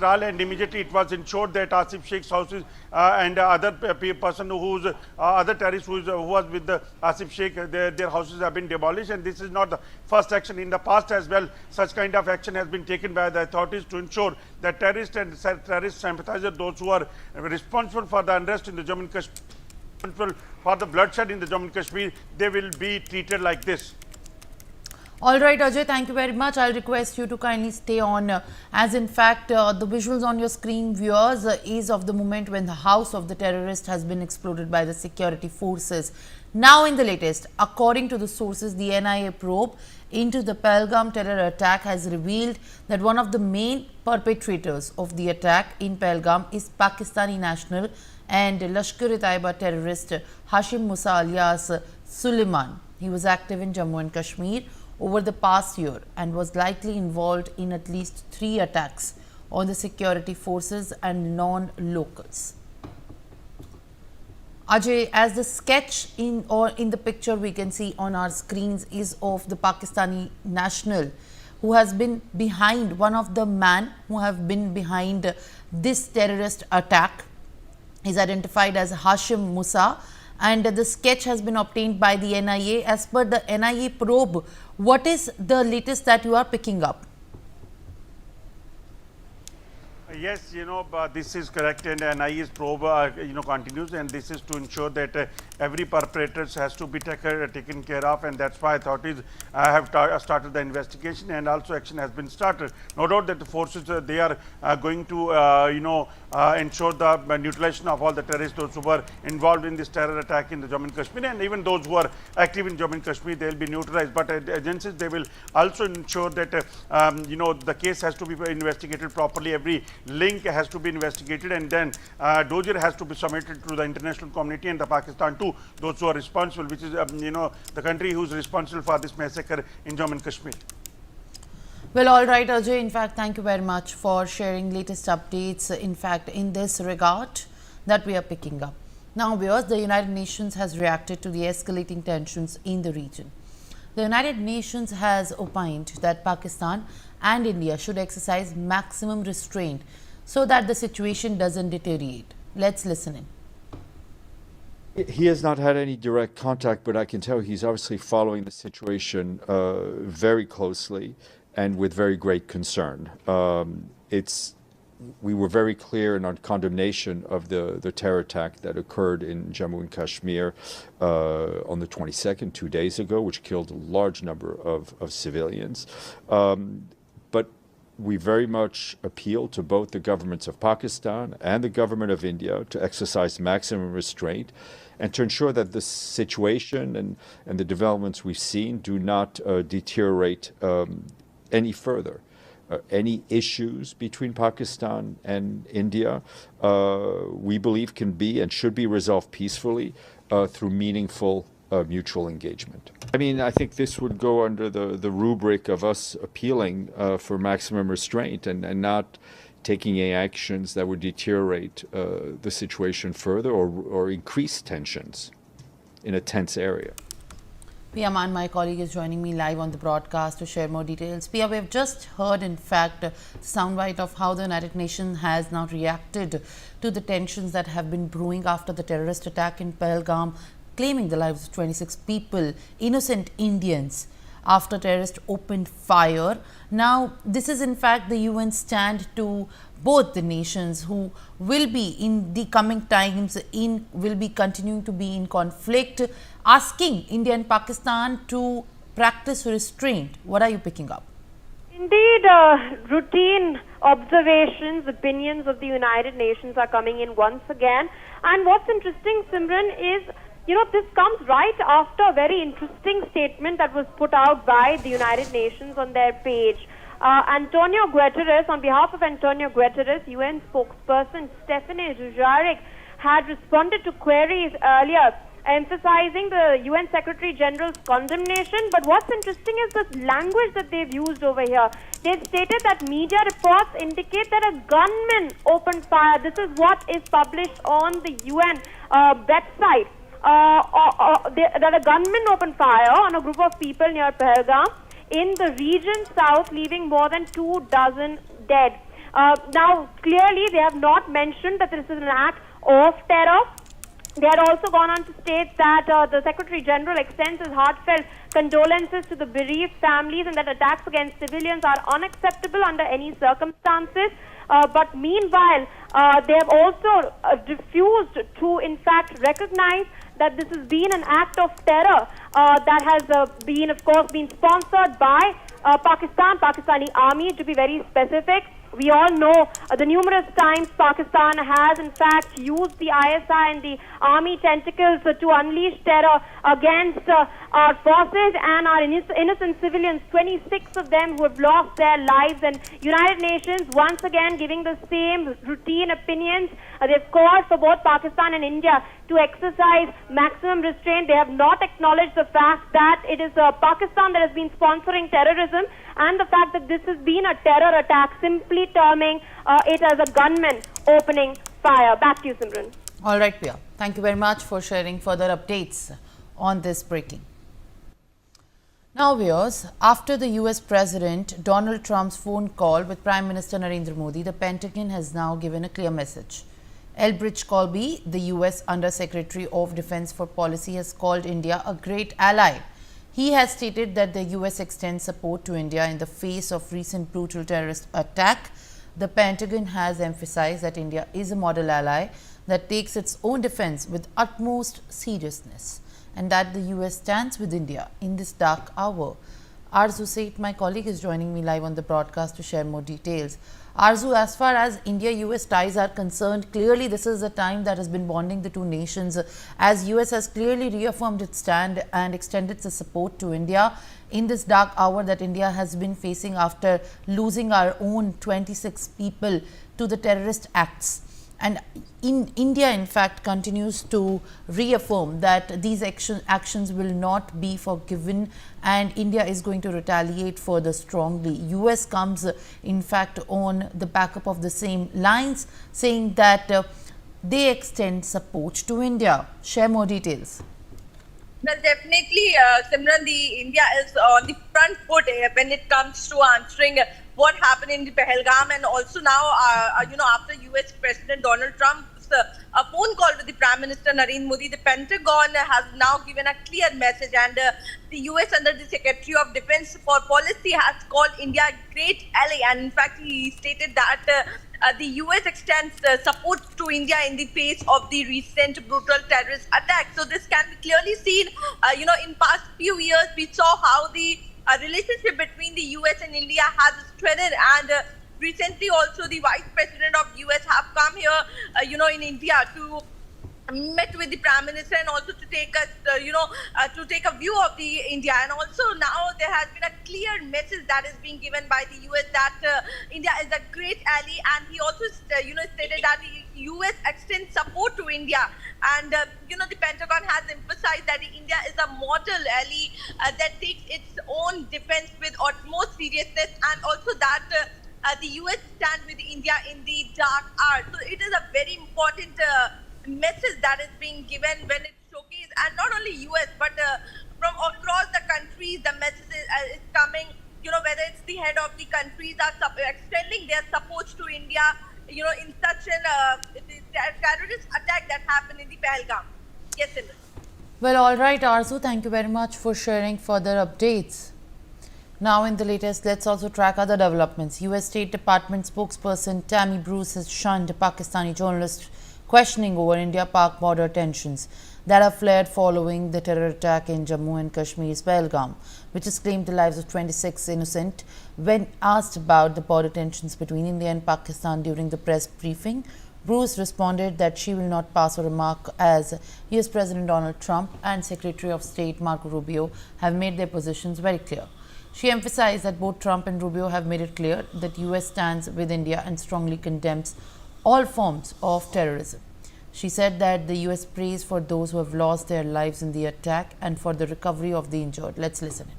trial, and immediately it was ensured that Asif Sheikh's houses and other person who's other terrorists who was with the Asif Sheikh, their houses have been demolished. And this is not the first action. In the past as well, such kind of action has been taken by the authorities to ensure that terrorists and terrorist sympathizers, those who are responsible for the unrest in the Jammu and Kashmir, for the bloodshed in the Jammu and Kashmir, they will be treated like this. All right, Ajay, thank you very much. I'll request you to kindly stay on, as in fact, the visuals on your screen, viewers, is of the moment when the house of the terrorist has been exploded by the security forces. Now, in the latest, according to the sources, the NIA probe into the Pahalgam terror attack has revealed that one of the main perpetrators of the attack in Pahalgam is Pakistani national and Lashkar-e-Taiba terrorist Hashim Musa alias Suleiman. He was active in Jammu and Kashmir over the past year and was likely involved in at least 3 attacks on the security forces and non-locals. Ajay, as the sketch in the picture we can see on our screens is of the Pakistani national who has been behind, one of the man who have been behind this terrorist attack is identified as Hashim Musa, and the sketch has been obtained by the NIA. As per the NIA probe, what is the latest that you are picking up? Yes, this is correct, and NIA's probe, continues, and this is to ensure that every perpetrator has to be taken care of, and that's why authorities have started the investigation, and also action has been started. No doubt that the forces, they are going to, ensure the neutralization of all the terrorists, those who were involved in this terror attack in the Jammu and Kashmir, and even those who are active in Jammu and Kashmir, they will be neutralized. But agencies, they will also ensure that, the case has to be investigated properly. Every link has to be investigated, and then dossier has to be submitted to the international community and the Pakistan too, those who are responsible, which is the country who is responsible for this massacre in Jammu and Kashmir. Well, all right, Ajay. In fact, thank you very much for sharing latest updates. In fact, in this regard that we are picking up. Now, viewers, the United Nations has reacted to the escalating tensions in the region. The United Nations has opined that Pakistan and India should exercise maximum restraint so that the situation doesn't deteriorate. Let's listen in. He has not had any direct contact, but I can tell he's obviously following the situation very closely and with very great concern. We were very clear in our condemnation of the terror attack that occurred in Jammu and Kashmir on the 22nd, 2 days ago, which killed a large number of civilians. But we very much appeal to both the governments of Pakistan and the government of India to exercise maximum restraint and to ensure that the situation and the developments we've seen do not deteriorate any further. Any issues between Pakistan and India, we believe can be and should be resolved peacefully through meaningful mutual engagement. I mean, I think this would go under the rubric of us appealing for maximum restraint and not taking any actions that would deteriorate the situation further or increase tensions in a tense area. Pia Man, my colleague, is joining me live on the broadcast to share more details. Pia, we have just heard, in fact, the soundbite of how the United Nations has now reacted to the tensions that have been brewing after the terrorist attack in Pahalgam, claiming the lives of 26 people, innocent Indians, after terrorists opened fire. Now, this is in fact the UN stand to both the nations who will be in the coming times will be continuing to be in conflict, asking India and Pakistan to practice restraint. What are you picking up? Indeed, routine observations, opinions of the United Nations are coming in once again. And what's interesting, Simran, is this comes right after a very interesting statement that was put out by the United Nations on their page. Antonio Guterres, on behalf of Antonio Guterres, UN spokesperson Stephane Dujarric had responded to queries earlier, emphasizing the UN Secretary General's condemnation. But what's interesting is the language that they've used over here. They've stated that media reports indicate that a gunman opened fire. This is what is published on the UN website. That a gunman opened fire on a group of people near Pahalgam in the region south, leaving more than 24 dead. Now, clearly, they have not mentioned that this is an act of terror. They had also gone on to state that the Secretary General extends his heartfelt condolences to the bereaved families and that attacks against civilians are unacceptable under any circumstances. But meanwhile, they have also refused to, in fact, recognize that this has been an act of terror that has been, of course, been sponsored by Pakistani army, to be very specific. We all know the numerous times Pakistan has in fact used the ISI and the army tentacles to unleash terror against our forces and our innocent civilians, 26 of them who have lost their lives, and United Nations once again giving the same routine opinions. They've called for both Pakistan and India to exercise maximum restraint. They have not acknowledged the fact that it is Pakistan that has been sponsoring terrorism and the fact that this has been a terror attack, simply terming it as a gunman opening fire. Back to you, Simran. All right, Priya. Thank you very much for sharing further updates on this breaking. Now, viewers, after the US President Donald Trump's phone call with Prime Minister Narendra Modi, the Pentagon has now given a clear message. Elbridge Colby, the US Under Secretary of Defense for Policy, has called India a great ally. He has stated that the US extends support to India in the face of recent brutal terrorist attack. The Pentagon has emphasized that India is a model ally that takes its own defense with utmost seriousness and that the US stands with India in this dark hour. Arzu Seth, my colleague, is joining me live on the broadcast to share more details. Arzu, as far as India-US ties are concerned, clearly this is a time that has been bonding the two nations, as US has clearly reaffirmed its stand and extended its support to India in this dark hour that India has been facing after losing our own 26 people to the terrorist acts. And India, in fact, continues to reaffirm that these actions will not be forgiven and India is going to retaliate further strongly. US comes, in fact, on the backup of the same lines, saying that they extend support to India. Share more details. Well, definitely, Simran, India is on the front foot when it comes to answering what happened in the Pahalgam, and also now, after US President Donald Trump's phone call with the Prime Minister Narendra Modi, the Pentagon has now given a clear message, and the US under the Secretary of Defense for Policy has called India a great ally, and in fact, he stated that the US extends support to India in the face of the recent brutal terrorist attack. So this can be clearly seen, in past few years, we saw how the relationship between the US and India has strengthened, and recently also the Vice President of US have come here, in India to met with the Prime Minister and also to take us, to take a view of the India. And also now there has been a clear message that is being given by the US that India is a great ally, and he also, stated that the US extends support to India. And, the Pentagon has emphasized that India is a model ally that takes its own defense with utmost seriousness, and also that the US stand with India in the dark hour. So it is a very important message that is being given when it's showcased, and not only US but from across the countries the message is coming, whether it's the head of the countries are extending their support to India, in such an terrorist attack that happened in the Pahalgam. Yes, Simran. Well, all right, Arzu, thank you very much for sharing further updates. Now, in the latest, let's also track other developments. US State Department spokesperson Tammy Bruce has shunned Pakistani journalists questioning over India-Pak border tensions that have flared following the terror attack in Jammu and Kashmir's Pahalgam, which has claimed the lives of 26 innocent. When asked about the border tensions between India and Pakistan during the press briefing, Bruce responded that she will not pass a remark as US President Donald Trump and Secretary of State Marco Rubio have made their positions very clear. She emphasized that both Trump and Rubio have made it clear that US stands with India and strongly condemns all forms of terrorism. She said that the US prays for those who have lost their lives in the attack and for the recovery of the injured. Let's listen in.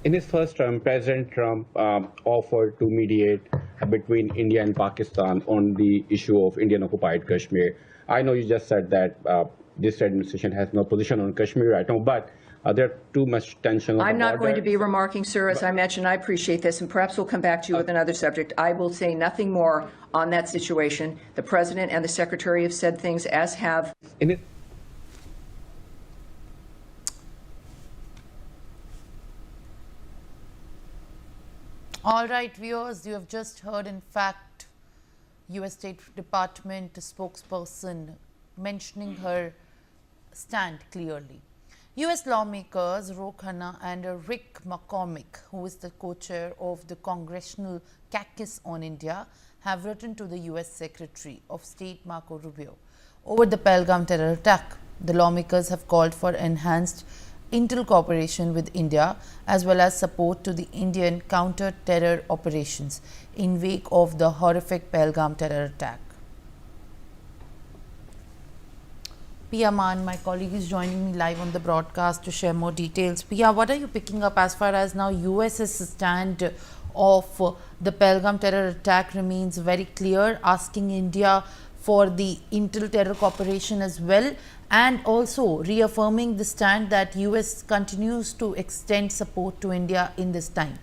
In his first term, President Trump offered to mediate between India and Pakistan on the issue of Indian-occupied Kashmir. I know you just said that this administration has no position on Kashmir right now, but There too much tension on I'm the not going to border. be remarking, sir. As I mentioned, I appreciate this, and perhaps we'll come back to you with another subject. I will say nothing more on that situation. The President and the Secretary have said things, as have. In it, All right, viewers, you have just heard, in fact, US State Department spokesperson mentioning her stand clearly. US lawmakers Ro Khanna and Rick McCormick, who is the co-chair of the Congressional Caucus on India, have written to the US Secretary of State Marco Rubio over the Pahalgam terror attack. The lawmakers have called for enhanced intel cooperation with India as well as support to the Indian counter-terror operations in wake of the horrific Pahalgam terror attack. Pia Man, my colleague, is joining me live on the broadcast to share more details. Pia, what are you picking up as far as now US's stand of the Pahalgam terror attack remains very clear, asking India for the intel terror cooperation as well, and also reaffirming the stand that US continues to extend support to India in this time?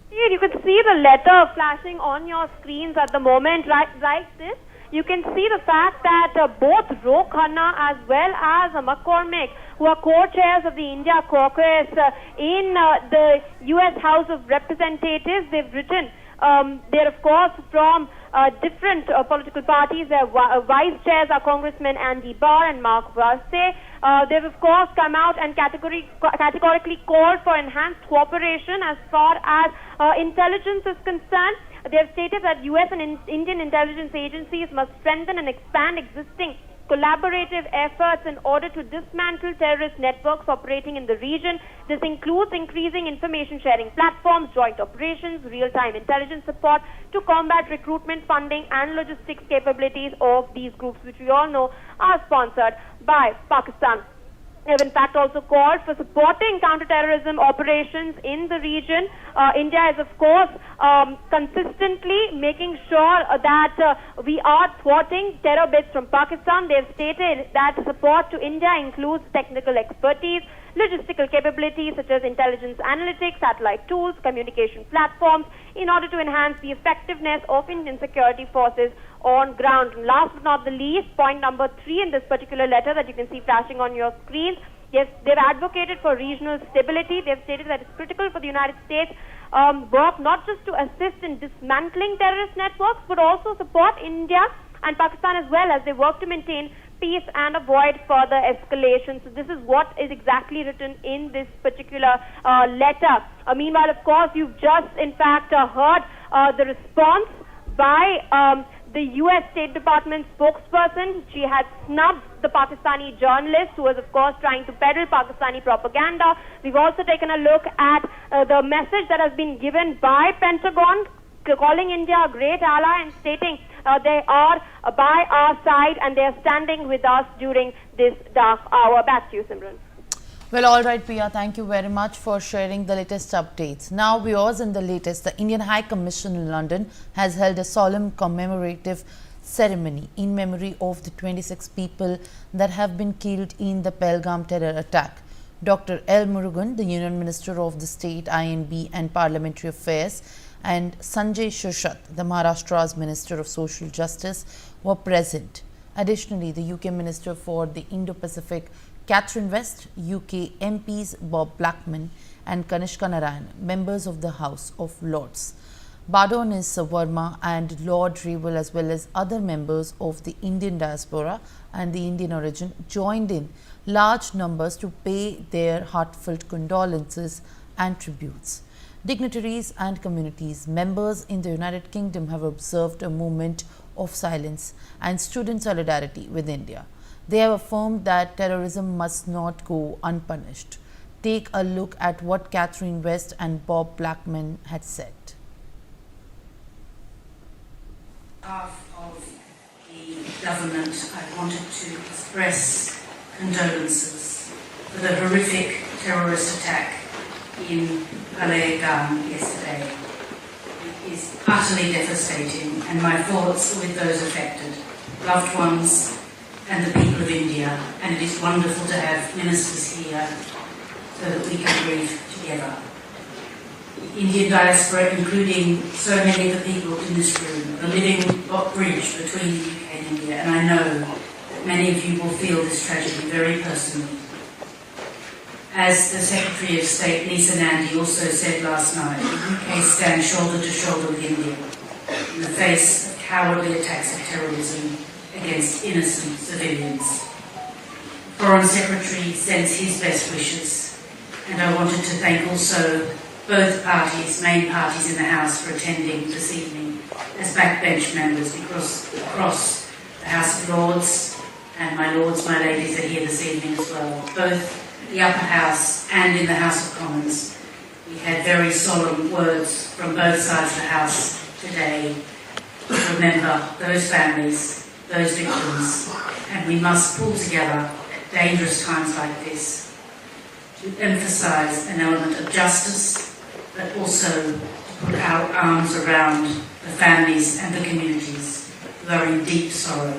You can see the letter flashing on your screens at the moment, right this. You can see the fact that both Ro Khanna as well as McCormick, who are co-chairs of the India Caucus in the US House of Representatives, they've written. They're of course from different political parties. Their vice chairs are Congressmen Andy Barr and Mark Varsay. They've of course come out and categorically called for enhanced cooperation as far as intelligence is concerned. They have stated that US and Indian intelligence agencies must strengthen and expand existing collaborative efforts in order to dismantle terrorist networks operating in the region. This includes increasing information sharing platforms, joint operations, real-time intelligence support to combat recruitment, funding and logistics capabilities of these groups, which we all know are sponsored by Pakistan. They have in fact also called for supporting counter-terrorism operations in the region. India is of course consistently making sure that we are thwarting terror bits from Pakistan. They have stated that support to India includes technical expertise, logistical capabilities such as intelligence analytics, satellite tools, communication platforms in order to enhance the effectiveness of Indian security forces on ground. And last but not the least, point number 3 in this particular letter that you can see flashing on your screens, yes, they've advocated for regional stability. They've stated that it's critical for the United States work not just to assist in dismantling terrorist networks, but also support India and Pakistan as well as they work to maintain peace and avoid further escalation. So this is what is exactly written in this particular letter. Meanwhile, of course, you've just in fact heard the response by the US State Department spokesperson. She had snubbed the Pakistani journalist who was of course trying to peddle Pakistani propaganda. We've also taken a look at the message that has been given by Pentagon, calling India a great ally and stating they are by our side and they are standing with us during this dark hour. Back to you, Simran. Well, all right, Priya, thank you very much for sharing the latest updates. Now, viewers, in the latest, the Indian High Commission in London has held a solemn commemorative ceremony in memory of the 26 people that have been killed in the Pahalgam terror attack. Dr. L. Murugan, the Union Minister of the State, INB and Parliamentary Affairs, and Sanjay Shushat, the Maharashtra's Minister of Social Justice, were present. Additionally, the UK Minister for the Indo-Pacific, Catherine West, UK MPs Bob Blackman and Kanishka Narayan, members of the House of Lords, Badonis Verma and Lord Rewell, as well as other members of the Indian diaspora and the Indian origin, joined in large numbers to pay their heartfelt condolences and tributes. Dignitaries and communities members in the United Kingdom have observed a moment of silence and stood in solidarity with India. They have affirmed that terrorism must not go unpunished. Take a look at what Catherine West and Bob Blackman had said. On behalf of the government, I wanted to express condolences for the horrific terrorist attack in Pahalgam yesterday. It is utterly devastating, and my thoughts are with those affected, loved ones and the people of India, and it is wonderful to have ministers here so that we can breathe together. The Indian diaspora, including so many of the people in this room, are the living bridge between the UK and India, and I know that many of you will feel this tragedy very personally. As the Secretary of State, Lisa Nandy, also said last night, the UK stands shoulder to shoulder with India in the face of cowardly attacks of terrorism against innocent civilians. The Foreign Secretary sends his best wishes, and I wanted to thank also both parties, main parties in the House, for attending this evening as backbench members across the House of Lords, and my lords, my ladies are here this evening as well. Both the Upper House and in the House of Commons, we had very solemn words from both sides of the House today to remember those families, those victims, and we must pull together at dangerous times like this to emphasise an element of justice, but also to put our arms around the families and the communities who are in deep sorrow.